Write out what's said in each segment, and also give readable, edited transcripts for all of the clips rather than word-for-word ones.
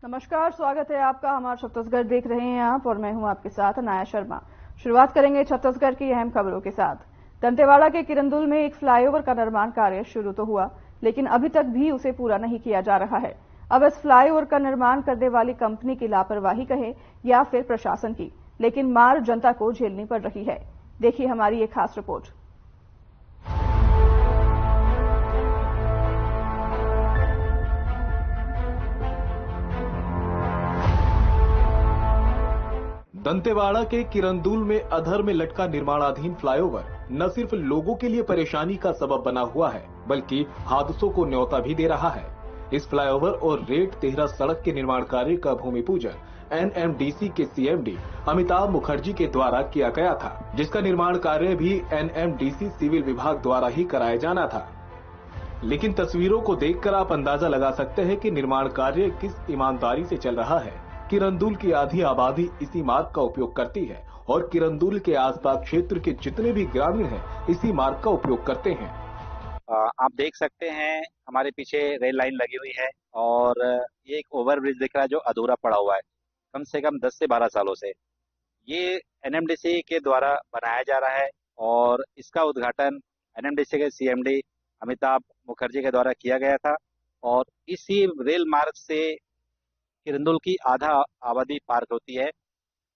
नमस्कार, स्वागत है आपका। हमारा छत्तीसगढ़ देख रहे हैं आप और मैं हूं आपके साथ अनाया शर्मा। शुरुआत करेंगे छत्तीसगढ़ की अहम खबरों के साथ। दंतेवाड़ा के किरंदुल में एक फ्लाईओवर का निर्माण कार्य शुरू तो हुआ, लेकिन अभी तक भी उसे पूरा नहीं किया जा रहा है। अब इस फ्लाईओवर का निर्माण करने वाली कंपनी की लापरवाही कहे या फिर प्रशासन की, लेकिन मार जनता को झेलनी पड़ रही है। देखिए हमारी ये खास रिपोर्ट। दंतेवाड़ा के किरंदुल में अधर में लटका निर्माणाधीन फ्लाईओवर न सिर्फ लोगों के लिए परेशानी का सबब बना हुआ है, बल्कि हादसों को न्योता भी दे रहा है। इस फ्लाईओवर और रेट 13 सड़क के निर्माण कार्य का भूमि पूजन एनएमडीसी के सीएमडी अमिताभ मुखर्जी के द्वारा किया गया था, जिसका निर्माण कार्य भी एनएमडीसी सिविल विभाग द्वारा ही कराया जाना था। लेकिन तस्वीरों को देखकर आप अंदाजा लगा सकते हैं कि निर्माण कार्य किस ईमानदारी से चल रहा है। किरंदुल की आधी आबादी इसी मार्ग का उपयोग करती है और किरंदुल के आसपास क्षेत्र के जितने भी ग्रामीण हैं इसी मार्ग का उपयोग करते हैं। आप देख सकते हैं हमारे पीछे रेल लाइन लगी हुई है और ये एक ओवरब्रिज दिख रहा है जो अधूरा पड़ा हुआ है कम से कम 10 से 12 सालों से। ये एनएमडीसी के द्वारा बनाया जा रहा है और इसका उद्घाटन एनएमडीसी के सीएमडी अमिताभ मुखर्जी के द्वारा किया गया था। और इसी रेल मार्ग से किरंदुल की आधा आबादी पार होती है।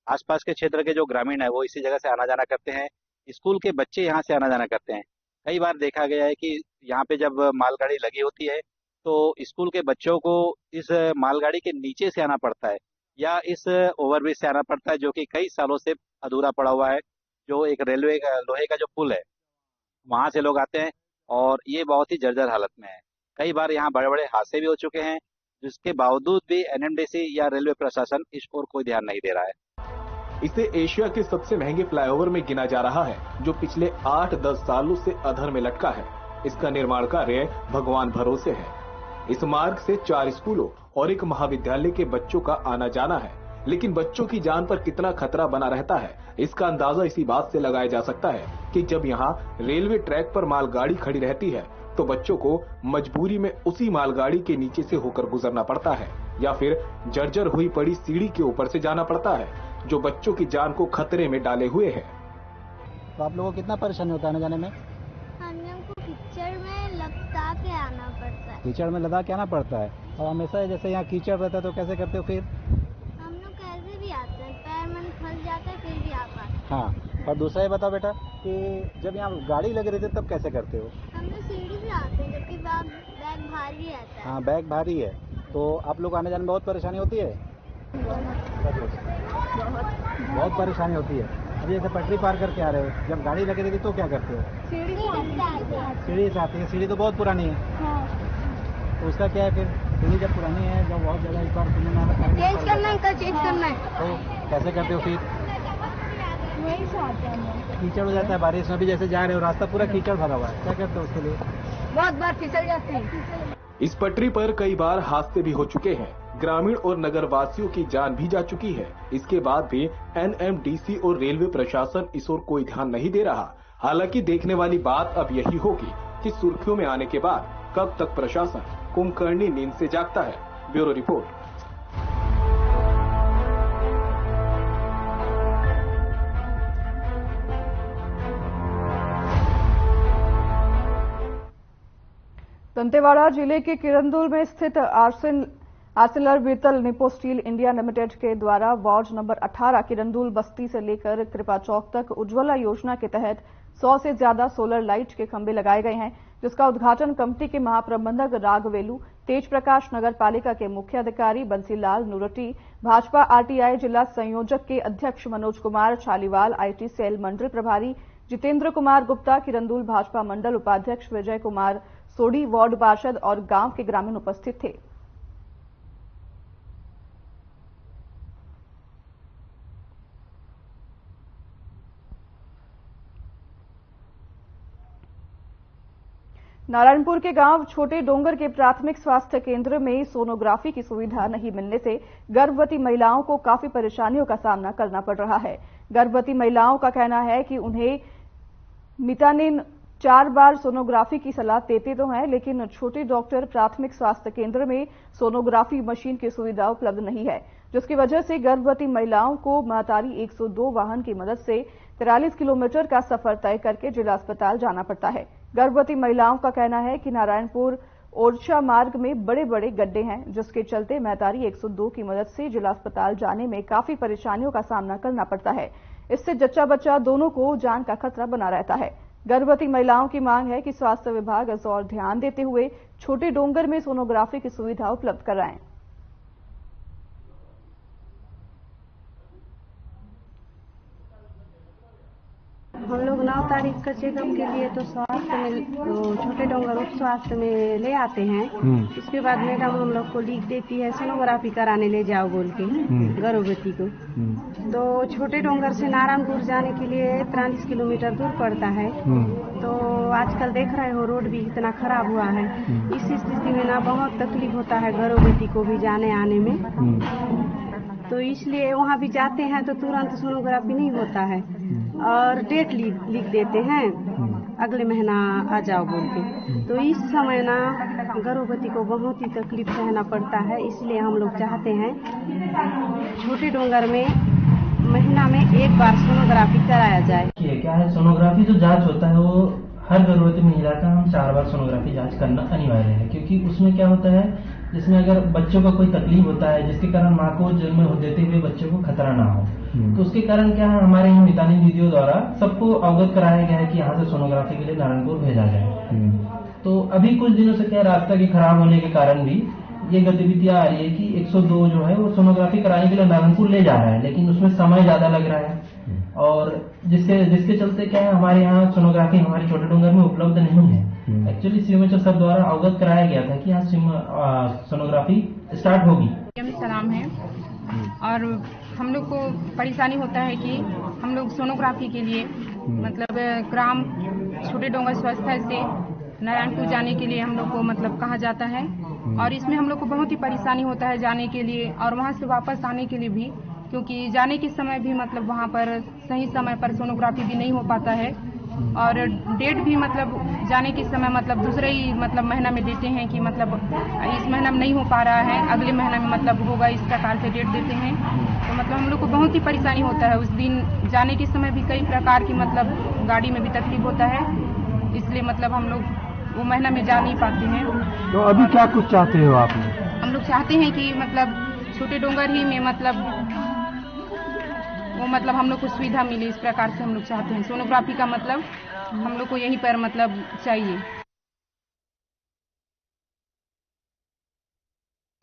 आसपास के क्षेत्र के जो ग्रामीण है वो इसी जगह से आना जाना करते हैं। स्कूल के बच्चे यहाँ से आना जाना करते हैं। कई बार देखा गया है कि यहाँ पे जब मालगाड़ी लगी होती है तो स्कूल के बच्चों को इस मालगाड़ी के नीचे से आना पड़ता है या इस ओवरब्रिज से आना पड़ता है, जो कि कई सालों से अधूरा पड़ा हुआ है। जो एक रेलवे का लोहे का जो पुल है वहां से लोग आते हैं और ये बहुत ही जर्जर हालत में है। कई बार यहाँ बड़े बड़े हादसे भी हो चुके हैं, जिसके बावजूद भी एनएमडीसी या रेलवे प्रशासन इस ओर कोई ध्यान नहीं दे रहा है। इसे एशिया के सबसे महंगे फ्लाईओवर में गिना जा रहा है, जो पिछले 8-10 सालों से अधर में लटका है। इसका निर्माण कार्य भगवान भरोसे है। इस मार्ग से 4 स्कूलों और एक महाविद्यालय के बच्चों का आना जाना है, लेकिन बच्चों की जान पर कितना खतरा बना रहता है इसका अंदाजा इसी बात से लगाया जा सकता है कि जब यहाँ रेलवे ट्रैक पर मालगाड़ी खड़ी रहती है तो बच्चों को मजबूरी में उसी मालगाड़ी के नीचे से होकर गुजरना पड़ता है या फिर जर्जर हुई पड़ी सीढ़ी के ऊपर से जाना पड़ता है, जो बच्चों की जान को खतरे में डाले हुए है। तो आप लोगों को कितना परेशानी होता है आने जाने में? हम लोग को कीचड़ में लपटा के आना पड़ता है। कीचड़ में लदा के आना पड़ता है और हमेशा जैसे यहाँ कीचड़ रहता है तो कैसे करते हो फिर? हम लोग कैसे भी आते हैं, पैर मन फंस जाता है फिर भी आ पाते हैं। हाँ, और दूसरा ये बताओ बेटा कि जब यहाँ गाड़ी लगी रहती है तब कैसे करते हो? हम लोग सीढ़ी से आते हैं जबकि बैग भारी रहता है। हाँ, बैग भारी है तो आप लोग आने जाने में बहुत परेशानी होती है? बहुत परेशानी होती है। अभी जैसे पटरी पार करके आ रहे हो, जब गाड़ी लगी रहती तो क्या करते हो? सीढ़ी से आते हैं। सीढ़ी से आती है। सीढ़ी तो बहुत पुरानी है। हाँ। तो उसका क्या है फिर? सीढ़ी जब पुरानी है, जब बहुत ज़्यादा एक बार चेंज करना है, चेंज करना है तो कैसे करते हो फिर? वही से आते हैं। कीचड़ हो जाता है बारिश में भी, जैसे जा रहे हो रास्ता पूरा कीचड़ भरा हुआ है, क्या करते हो उसके लिए? बहुत बार फिसल जाते हैं। इस पटरी पर कई बार हादसे भी हो चुके हैं। ग्रामीण और नगरवासियों की जान भी जा चुकी है। इसके बाद भी एनएमडीसी और रेलवे प्रशासन इस ओर कोई ध्यान नहीं दे रहा। हालांकि देखने वाली बात अब यही होगी कि सुर्खियों में आने के बाद कब तक प्रशासन कुंभकर्णी नींद से जागता है। Bureau report. दंतेवाड़ा जिले के किरंदुल में स्थित ArcelorMittal Nippon steel India limited के द्वारा वार्ड नंबर 18 किरंदुल बस्ती से लेकर कृपा चौक तक उज्ज्वला योजना के तहत 100 से ज्यादा सोलर लाइट के खंभे लगाए गए हैं, जिसका उद्घाटन कंपनी के महाप्रबंधक राघवेलू, तेज प्रकाश नगर पालिका के मुख्य अधिकारी बंसीलाल नूरटी, भाजपा आरटीआई जिला संयोजक के अध्यक्ष मनोज कुमार छालीवाल, आईटी सेल मंडल प्रभारी जितेंद्र कुमार गुप्ता, किरंदुल भाजपा मंडल उपाध्यक्ष विजय कुमार सोडी, वार्ड पार्षद और गांव के ग्रामीण उपस्थित थे। नारायणपुर के गांव छोटे डोंगर के प्राथमिक स्वास्थ्य केंद्र में सोनोग्राफी की सुविधा नहीं मिलने से गर्भवती महिलाओं को काफी परेशानियों का सामना करना पड़ रहा है। गर्भवती महिलाओं का कहना है कि उन्हें मितानिन 4 बार सोनोग्राफी की सलाह देते तो हैं, लेकिन छोटे डॉक्टर प्राथमिक स्वास्थ्य केंद्र में सोनोग्राफी मशीन की सुविधा उपलब्ध नहीं है, जिसकी वजह से गर्भवती महिलाओं को महतारी 102 वाहन की मदद से 43 किलोमीटर का सफर तय करके जिला अस्पताल जाना पड़ता है। गर्भवती महिलाओं का कहना है कि नारायणपुर ओरछा मार्ग में बड़े बड़े गड्ढे हैं, जिसके चलते महतारी 102 की मदद से जिला अस्पताल जाने में काफी परेशानियों का सामना करना पड़ता है। इससे जच्चा बच्चा दोनों को जान का खतरा बना रहता है। गर्भवती महिलाओं की मांग है कि स्वास्थ्य विभाग इस ओर ध्यान देते हुए छोटे डोंगर में सोनोग्राफी की सुविधा उपलब्ध कराएं। हम लोग 9 तारीख का चेकअप के लिए तो स्वास्थ्य में छोटे डोंगर उप स्वास्थ्य में ले आते हैं। उसके बाद मैडम हम लोग को लिख देती है सोनोग्राफी कराने ले जाओ बोल के गर्भवती को। तो छोटे डोंगर से नारायणपुर जाने के लिए 43 किलोमीटर दूर पड़ता है। तो आजकल देख रहे हो रोड भी इतना खराब हुआ है। इस स्थिति में ना बहुत तकलीफ होता है गर्भवती को भी जाने आने में। तो इसलिए वहाँ भी जाते हैं तो तुरंत सोनोग्राफी नहीं होता है और डेट लिख देते हैं अगले महीना आ जाओ बोल के। तो इस समय ना गर्भवती को बहुत ही तकलीफ सहना पड़ता है। इसलिए हम लोग चाहते हैं छोटे डोंगर में महीना में 1 बार सोनोग्राफी कराया जाए। क्या है, सोनोग्राफी जो जांच होता है वो हर गर्भवती महिला का हम 4 बार सोनोग्राफी जांच करना अनिवार्य है, क्योंकि उसमें क्या होता है, जिसमें अगर बच्चों का कोई तकलीफ होता है जिसके कारण माँ को जन्म देते हुए बच्चों को खतरा ना हो, तो उसके कारण क्या है, हमारे यहाँ मितानिन दीदियों द्वारा सबको अवगत कराया गया है कि यहाँ से सोनोग्राफी के लिए नारायणपुर भेजा जाए। तो अभी कुछ दिनों से क्या रास्ता के खराब होने के कारण भी ये गतिविधियां आ रही है कि 102 जो है वो सोनोग्राफी कराने के लिए नारायणपुर ले जा रहा है, लेकिन उसमें समय ज्यादा लग रहा है और जिसके चलते क्या है, हमारे यहाँ सोनोग्राफी हमारे छोटे डोंगर में उपलब्ध नहीं है। एक्चुअली सीएमएचओ सब द्वारा अवगत कराया गया था कि यहाँ सोनोग्राफी स्टार्ट होगी। सलाम है और हम लोग को परेशानी होता है कि हम लोग सोनोग्राफी के लिए मतलब ग्राम छोटे डोंगर स्वास्थ्य से नारायणपुर जाने के लिए हम लोग को मतलब कहा जाता है और इसमें हम लोग को बहुत ही परेशानी होता है जाने के लिए और वहाँ से वापस आने के लिए भी, क्योंकि जाने के समय भी मतलब वहाँ पर सही समय पर सोनोग्राफी भी नहीं हो पाता है और डेट भी मतलब जाने के समय मतलब दूसरे ही मतलब महीना में देते हैं कि मतलब इस महीना में नहीं हो पा रहा है, अगले महीना में मतलब होगा, इस प्रकार से डेट देते हैं। तो मतलब हम लोग को बहुत ही परेशानी होता है। उस दिन जाने के समय भी कई प्रकार की मतलब गाड़ी में भी तकलीफ होता है, इसलिए मतलब हम लोग वो महीना में जा नहीं पाते हैं। तो अभी क्या कुछ चाहते हो आप? हम लोग चाहते हैं कि मतलब छोटे डोंगर ही में मतलब वो मतलब हम लोग को सुविधा मिले, इस प्रकार से हम लोग चाहते हैं। सोनोग्राफी का मतलब हम लोग को यहीं पर मतलब चाहिए।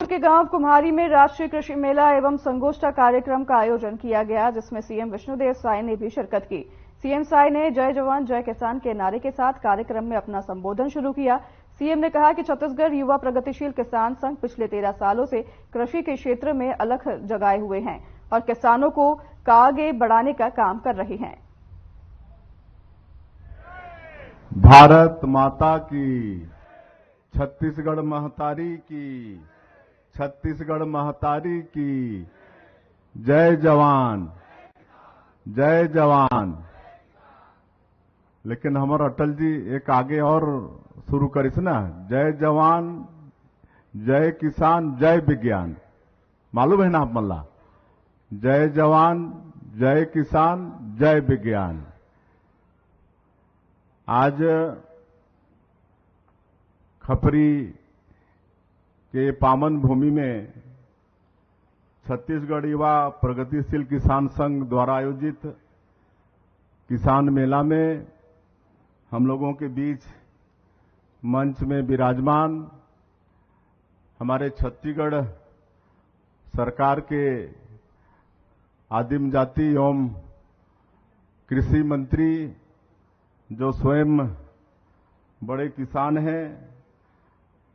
के गांव कुम्हारी में राष्ट्रीय कृषि मेला एवं संगोष्ठी कार्यक्रम का आयोजन किया गया, जिसमें सीएम विष्णुदेव साय ने भी शिरकत की। सीएम साय ने जय जवान जय किसान के नारे के साथ कार्यक्रम में अपना संबोधन शुरू किया। सीएम ने कहा कि छत्तीसगढ़ युवा प्रगतिशील किसान संघ पिछले 13 सालों से कृषि के क्षेत्र में अलख जगाए हुए हैं और किसानों को आगे बढ़ाने का काम कर रहे हैं। भारत माता की, छत्तीसगढ़ महतारी की, छत्तीसगढ़ महतारी की, जय जवान जय जवान। लेकिन हमारे अटल जी एक आगे और शुरू करिस ना, जय जवान जय किसान जय विज्ञान। मालूम है ना आप मल्ला, जय जवान जय किसान जय विज्ञान। आज खपरी के पावन भूमि में छत्तीसगढ़ युवा प्रगतिशील किसान संघ द्वारा आयोजित किसान मेला में हम लोगों के बीच मंच में विराजमान हमारे छत्तीसगढ़ सरकार के आदिम जाति एवं कृषि मंत्री जो स्वयं बड़े किसान हैं,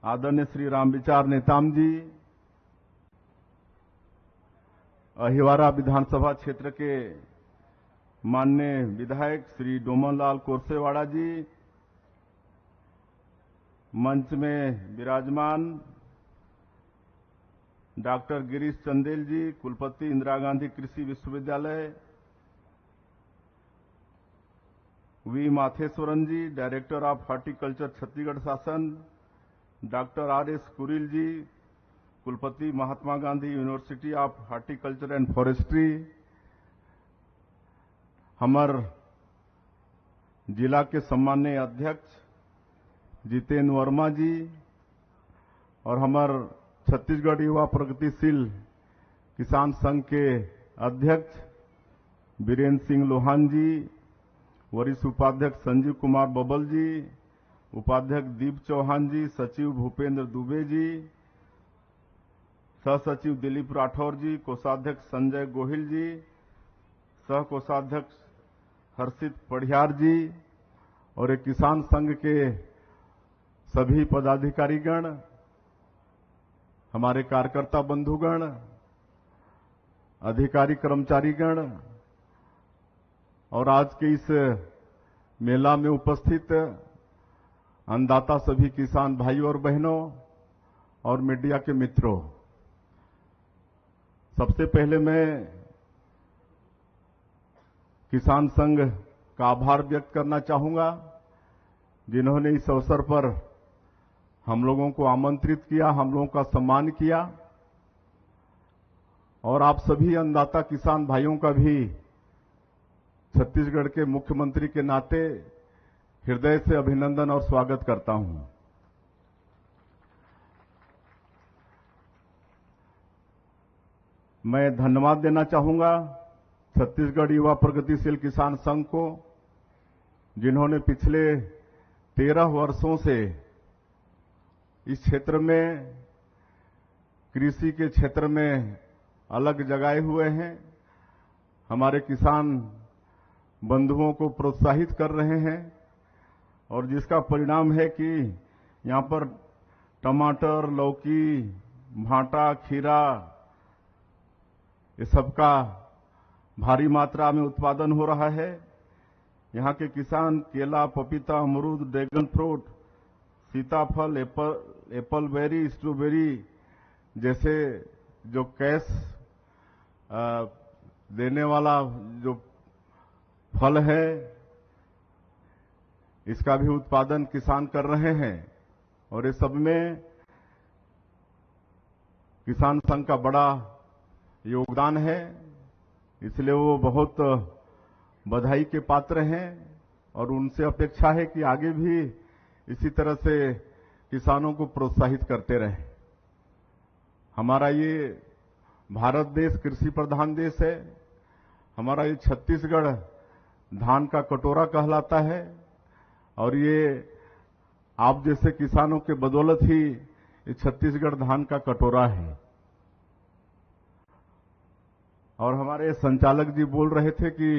आदरणीय श्री रामविचार नेताम जी, अहिवारा विधानसभा क्षेत्र के माननीय विधायक श्री डोमनलाल कोरसेवाड़ा जी, मंच में विराजमान डॉक्टर गिरीश चंदेल जी, कुलपति इंदिरा गांधी कृषि विश्वविद्यालय, V Matheshwaran ji, director of horticulture Chhattisgarh शासन, डॉक्टर आर.एस. कुरिल जी, कुलपति Mahatma Gandhi university of horticulture and forestry, हमार जिला के सम्माननीय अध्यक्ष जितेंद्र वर्मा जी और हमार छत्तीसगढ़ युवा प्रगतिशील किसान संघ के अध्यक्ष बीरेन्द्र सिंह लोहान जी, वरिष्ठ उपाध्यक्ष संजीव कुमार बबल जी, उपाध्यक्ष दीप चौहान जी, सचिव भूपेंद्र दुबे जी, सह सचिव दिलीप राठौर जी, कोषाध्यक्ष संजय गोहिल जी, सह कोषाध्यक्ष हर्षित पढ़ियार जी और एक किसान संघ के सभी पदाधिकारीगण, हमारे कार्यकर्ता बंधुगण, अधिकारी कर्मचारीगण और आज के इस मेला में उपस्थित अन्नदाता सभी किसान भाइयों और बहनों और मीडिया के मित्रों, सबसे पहले मैं किसान संघ का आभार व्यक्त करना चाहूंगा जिन्होंने इस अवसर पर हम लोगों को आमंत्रित किया, हम लोगों का सम्मान किया और आप सभी अन्नदाता किसान भाइयों का भी छत्तीसगढ़ के मुख्यमंत्री के नाते हृदय से अभिनंदन और स्वागत करता हूं। मैं धन्यवाद देना चाहूंगा छत्तीसगढ़ युवा प्रगतिशील किसान संघ को, जिन्होंने पिछले 13 वर्षों से इस क्षेत्र में, कृषि के क्षेत्र में अलग जगाए हुए हैं, हमारे किसान बंधुओं को प्रोत्साहित कर रहे हैं और जिसका परिणाम है कि यहां पर टमाटर, लौकी, भांटा, खीरा, ये सबका भारी मात्रा में उत्पादन हो रहा है। यहां के किसान केला, पपीता, अमरूद, ड्रैगन फ्रूट, सीताफल, एप्पल बेरी, स्ट्रॉबेरी जैसे जो कैश देने वाला जो फल है, इसका भी उत्पादन किसान कर रहे हैं और इस सब में किसान संघ का बड़ा योगदान है, इसलिए वो बहुत बधाई के पात्र हैं और उनसे अपेक्षा है कि आगे भी इसी तरह से किसानों को प्रोत्साहित करते रहें। हमारा ये भारत देश कृषि प्रधान देश है, हमारा ये छत्तीसगढ़ धान का कटोरा कहलाता है और ये आप जैसे किसानों के बदौलत ही ये छत्तीसगढ़ धान का कटोरा है। और हमारे संचालक जी बोल रहे थे कि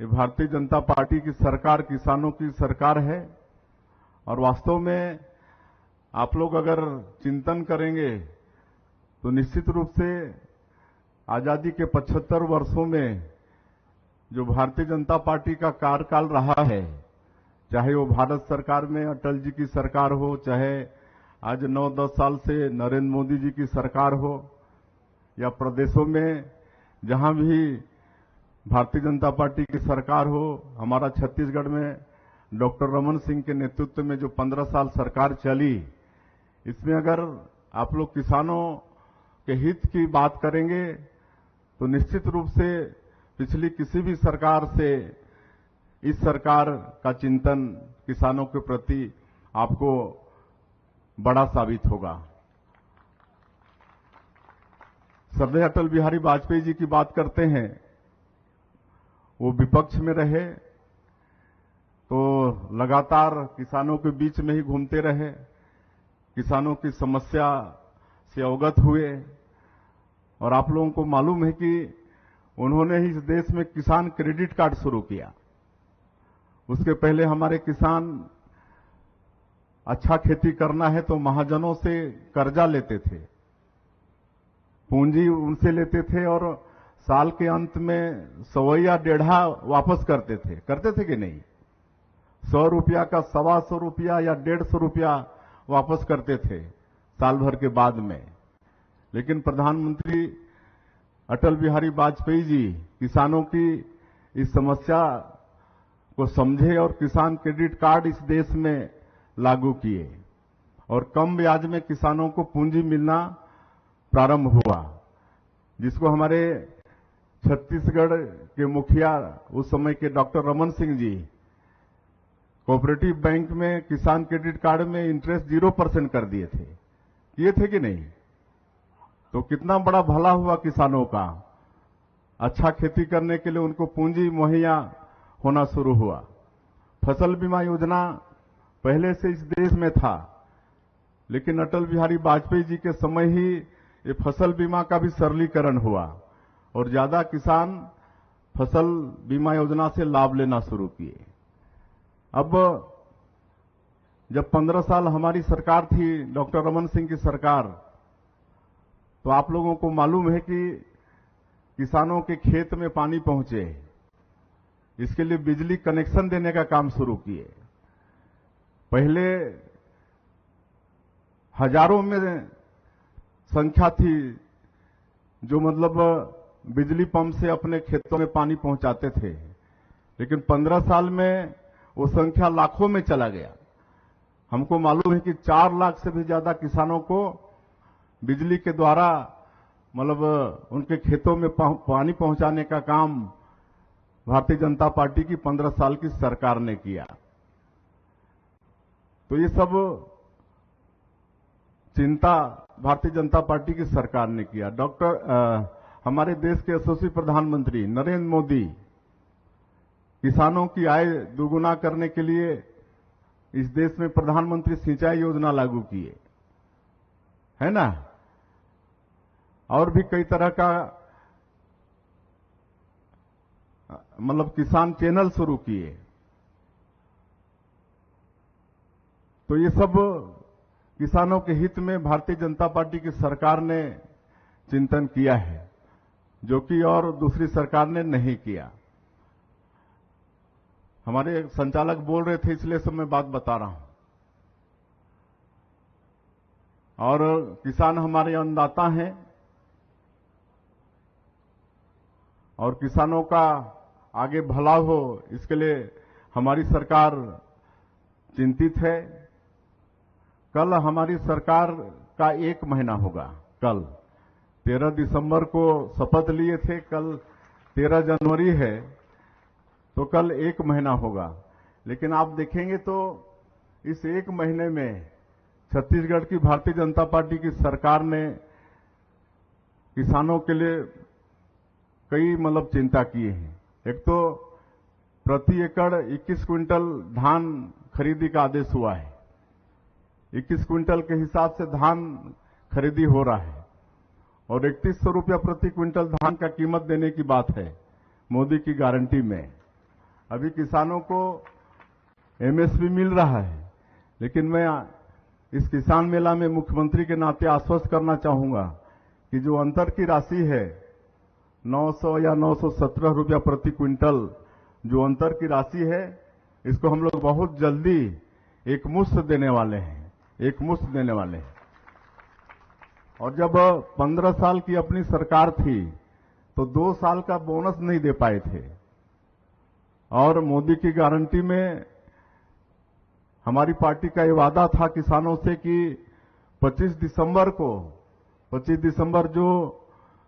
ये भारतीय जनता पार्टी की सरकार किसानों की सरकार है और वास्तव में आप लोग अगर चिंतन करेंगे तो निश्चित रूप से आजादी के 75 वर्षों में जो भारतीय जनता पार्टी का कार्यकाल रहा है, चाहे वो भारत सरकार में अटल जी की सरकार हो, चाहे आज 9-10 साल से नरेंद्र मोदी जी की सरकार हो, या प्रदेशों में जहां भी भारतीय जनता पार्टी की सरकार हो, हमारा छत्तीसगढ़ में डॉक्टर रमन सिंह के नेतृत्व में जो 15 साल सरकार चली, इसमें अगर आप लोग किसानों के हित की बात करेंगे तो निश्चित रूप से पिछली किसी भी सरकार से इस सरकार का चिंतन किसानों के प्रति आपको बड़ा साबित होगा। श्रद्धेय अटल बिहारी वाजपेयी जी की बात करते हैं, वो विपक्ष में रहे तो लगातार किसानों के बीच में ही घूमते रहे, किसानों की समस्या से अवगत हुए और आप लोगों को मालूम है कि उन्होंने ही इस देश में किसान क्रेडिट कार्ड शुरू किया। उसके पहले हमारे किसान अच्छा खेती करना है तो महाजनों से कर्जा लेते थे, पूंजी उनसे लेते थे और साल के अंत में 100 या 1.5 वापस करते थे कि नहीं? 100 रुपया का 125 रुपया या 150 रुपया वापस करते थे साल भर के बाद में। लेकिन प्रधानमंत्री अटल बिहारी वाजपेयी जी किसानों की इस समस्या को समझे और किसान क्रेडिट कार्ड इस देश में लागू किए और कम ब्याज में किसानों को पूंजी मिलना प्रारंभ हुआ, जिसको हमारे छत्तीसगढ़ के मुखिया उस समय के doctor Raman Singh ji cooperative bank में किसान क्रेडिट कार्ड में इंटरेस्ट 0% कर दिए थे, किए थे कि नहीं? तो कितना बड़ा भला हुआ किसानों का। अच्छा खेती करने के लिए उनको पूंजी मुहैया होना शुरू हुआ। फसल बीमा योजना पहले से इस देश में था, लेकिन अटल बिहारी वाजपेयी जी के समय ही ये फसल बीमा का भी सरलीकरण हुआ और ज्यादा किसान फसल बीमा योजना से लाभ लेना शुरू किए। अब जब 15 साल हमारी सरकार थी, डॉक्टर रमन सिंह की सरकार, तो आप लोगों को मालूम है कि किसानों के खेत में पानी पहुंचे, इसके लिए बिजली कनेक्शन देने का काम शुरू किए। पहले हजारों में संख्या थी जो मतलब बिजली पंप से अपने खेतों में पानी पहुंचाते थे, लेकिन 15 साल में वो संख्या लाखों में चला गया। हमको मालूम है कि 4 लाख से भी ज्यादा किसानों को बिजली के द्वारा मतलब उनके खेतों में पानी पहुंचाने का काम भारतीय जनता पार्टी की 15 साल की सरकार ने किया। तो ये सब चिंता भारतीय जनता पार्टी की सरकार ने किया। हमारे देश के यशस्वी प्रधानमंत्री नरेंद्र मोदी किसानों की आय दोगुना करने के लिए इस देश में प्रधानमंत्री सिंचाई योजना लागू किए, है ना? और भी कई तरह का मतलब किसान चैनल शुरू किए। तो ये सब किसानों के हित में भारतीय जनता पार्टी की सरकार ने चिंतन किया है, जो कि और दूसरी सरकार ने नहीं किया। हमारे संचालक बोल रहे थे, इसलिए सब मैं बात बता रहा हूं। और किसान हमारे अन्नदाता हैं और किसानों का आगे भला हो, इसके लिए हमारी सरकार चिंतित है। कल हमारी सरकार का 1 महीना होगा। कल 13 दिसंबर को शपथ लिए थे, कल 13 जनवरी है, तो कल 1 महीना होगा। लेकिन आप देखेंगे तो इस 1 महीने में छत्तीसगढ़ की भारतीय जनता पार्टी की सरकार ने किसानों के लिए कई मतलब चिंता किए हैं। एक तो प्रति एकड़ 21 क्विंटल धान खरीदी का आदेश हुआ है। 21 क्विंटल के हिसाब से धान खरीदी हो रहा है और 3100 रुपया प्रति क्विंटल धान का कीमत देने की बात है मोदी की गारंटी में। अभी किसानों को एमएसपी मिल रहा है, लेकिन मैं इस किसान मेला में मुख्यमंत्री के नाते आश्वस्त करना चाहूंगा कि जो अंतर की राशि है 900 या 917 रुपया प्रति क्विंटल, जो अंतर की राशि है, इसको हम लोग बहुत जल्दी एक मुश्त देने वाले हैं, एक मुश्त देने वाले हैं। और जब 15 साल की अपनी सरकार थी तो 2 साल का बोनस नहीं दे पाए थे, और मोदी की गारंटी में हमारी पार्टी का ये वादा था किसानों से कि 25 दिसंबर जो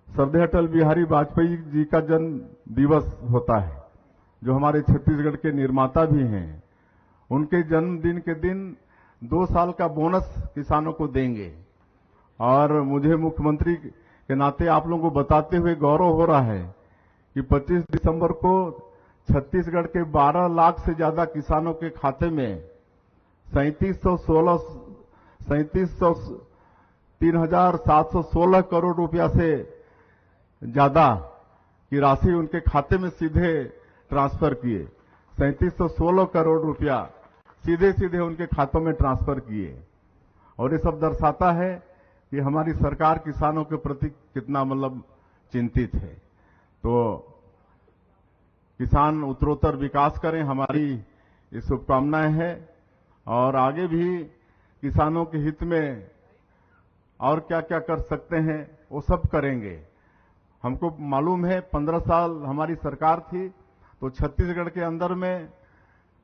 श्रद्धेय अटल बिहारी वाजपेयी जी का जन्म दिवस होता है, जो हमारे छत्तीसगढ़ के निर्माता भी हैं, उनके जन्मदिन के दिन 2 साल का बोनस किसानों को देंगे। और मुझे मुख्यमंत्री के नाते आप लोगों को बताते हुए गौरव हो रहा है कि 25 दिसंबर को छत्तीसगढ़ के 12 लाख से ज्यादा किसानों के खाते में 3,716 करोड़ रुपया से ज्यादा की राशि उनके खाते में सीधे ट्रांसफर किए। 3,716 करोड़ रुपया सीधे सीधे उनके खातों में ट्रांसफर किए। और ये सब दर्शाता है कि हमारी सरकार किसानों के प्रति कितना मतलब चिंतित है। तो किसान उत्तरोत्तर विकास करें, हमारी ये शुभकामनाएं हैं। और आगे भी किसानों के हित में और क्या क्या कर सकते हैं वो सब करेंगे। हमको मालूम है 15 साल हमारी सरकार थी तो छत्तीसगढ़ के अंदर में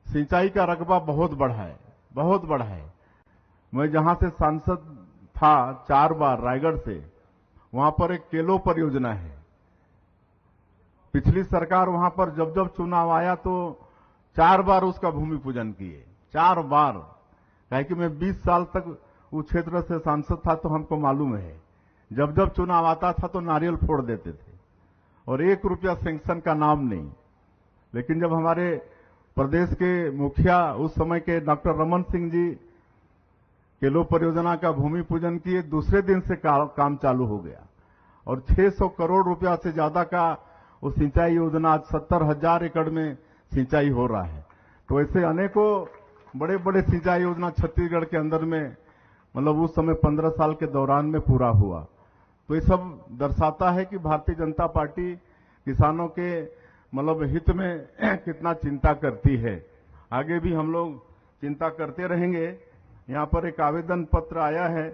सिंचाई का रकबा बहुत बड़ा है, बहुत बड़ा है। मैं जहां से सांसद था 4 बार रायगढ़ से, वहां पर एक केलो परियोजना है। पिछली सरकार वहां पर जब जब चुनाव आया तो 4 बार उसका भूमि पूजन किए, 4 बार। कहे कि मैं 20 साल तक उस क्षेत्र से सांसद था तो हमको मालूम है, जब जब चुनाव आता था तो नारियल फोड़ देते थे और 1 रुपया सैंक्शन का नाम नहीं। लेकिन जब हमारे प्रदेश के मुखिया उस समय के डॉक्टर रमन सिंह जी केलो परियोजना का भूमि पूजन किए, दूसरे दिन से काम चालू हो गया और 600 करोड़ रुपया से ज्यादा का वो सिंचाई योजना आज 70,000 एकड़ में सिंचाई हो रहा है। तो ऐसे अनेकों बड़े बड़े सिंचाई योजना छत्तीसगढ़ के अंदर में मतलब उस समय 15 साल के दौरान में पूरा हुआ। तो ये सब दर्शाता है कि भारतीय जनता पार्टी किसानों के मतलब हित में कितना चिंता करती है। आगे भी हम लोग चिंता करते रहेंगे। यहां पर एक आवेदन पत्र आया है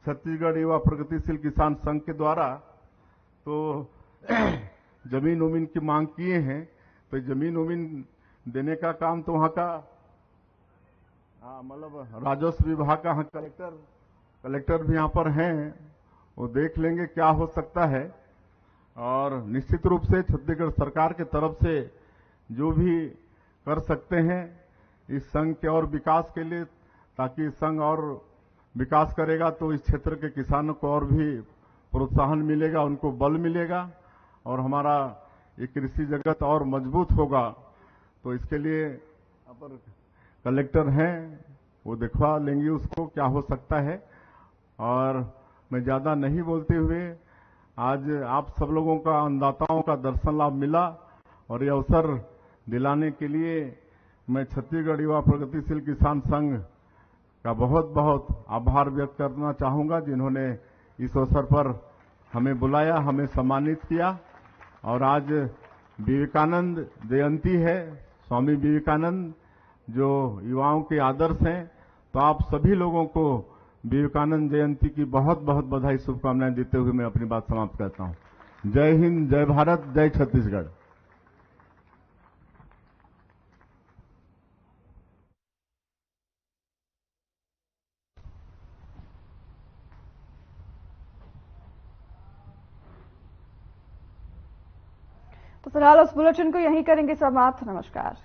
छत्तीसगढ़ युवा प्रगतिशील किसान संघ के द्वारा, तो जमीन उमीन की मांग किए हैं। तो जमीन उमीन देने का काम तो वहां का मतलब राजस्व विभाग का कलेक्टर भी यहां पर हैं, वो देख लेंगे क्या हो सकता है। और निश्चित रूप से छत्तीसगढ़ सरकार के तरफ से जो भी कर सकते हैं इस संघ के और विकास के लिए, ताकि संघ और विकास करेगा तो इस क्षेत्र के किसानों को और भी प्रोत्साहन मिलेगा, उनको बल मिलेगा और हमारा ये कृषि जगत और मजबूत होगा। तो इसके लिए यहाँ पर कलेक्टर हैं, वो दिखवा लेंगे उसको क्या हो सकता है। और मैं ज्यादा नहीं बोलते हुए, आज आप सब लोगों का अन्नदाताओं का दर्शन लाभ मिला और ये अवसर दिलाने के लिए मैं छत्तीसगढ़ युवा प्रगतिशील किसान संघ का बहुत बहुत आभार व्यक्त करना चाहूंगा, जिन्होंने इस अवसर पर हमें बुलाया, हमें सम्मानित किया। और आज विवेकानंद जयंती है, स्वामी विवेकानंद जो युवाओं के आदर्श हैं, तो आप सभी लोगों को विवेकानंद जयंती की बहुत बहुत बधाई शुभकामनाएं देते हुए मैं अपनी बात समाप्त करता हूं। जय हिंद, जय भारत, जय छत्तीसगढ़। तो फिलहाल उस बुलेटिन को यहीं करेंगे समाप्त। नमस्कार।